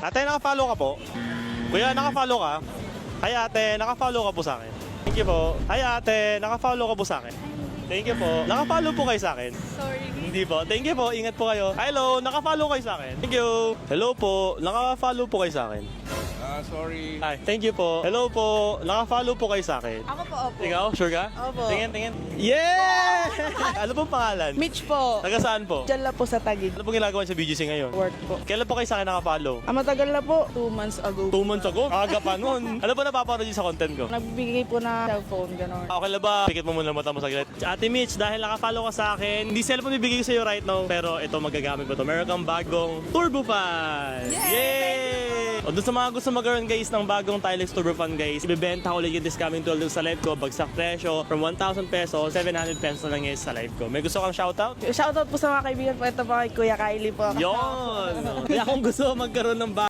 Ate, naka-follow ka po? Kuya, naka-follow ka? Hi ate, naka-follow ka po sa akin. Thank you po. Hi ate, naka-follow ka po sa akin. Thank you po. Naka-follow po kayo sa akin. Sorry. Hindi po. Thank you po. Ingat po kayo. Hello, naka-follow kayo sa akin. Thank you. Hello po. Naka-follow po kayo sa akin. Sorry. Hi, thank you po. Hello po. Naka-follow po kayo sa akin. Ako po, opo. Ikaw, sure ka? Opo. Tingin. Yeah! Ano pong pangalan? Mitch po. Taga saan po? Diyan lang po sa Taguig. Ano pong ginagawa sa BGC ngayon? Work po. Kailan po kayo sa akin naka-follow? Matagal na po. 2 months ago. 2 months ago? Aga pa nun. Ano po napapanood niyo sa content ko? Nagbibigay po na cellphone, gano'n. Okay na ba? Pikit mo muna mata mo saglit. Ate Mitch, dahil naka-follow ka sa akin, hindi cellphone bibigay ko sa iyo right now, pero ito magagamit ko to. Meron kang bagong Turbo Fan! Yay! O dun sa mga gusto magkaroon guys ng bagong Tilex Turbo Fan guys, ibebenta ko ulit this coming 12 sa live ko, bagsak presyo, from 1,000 pesos, 700 pesos na lang guys sa live ko. May gusto kang shoutout? Shoutout po sa mga kaibigan po. Ito po kay Kuya Kylie po. Yon! Kaya kung gusto magkaroon ng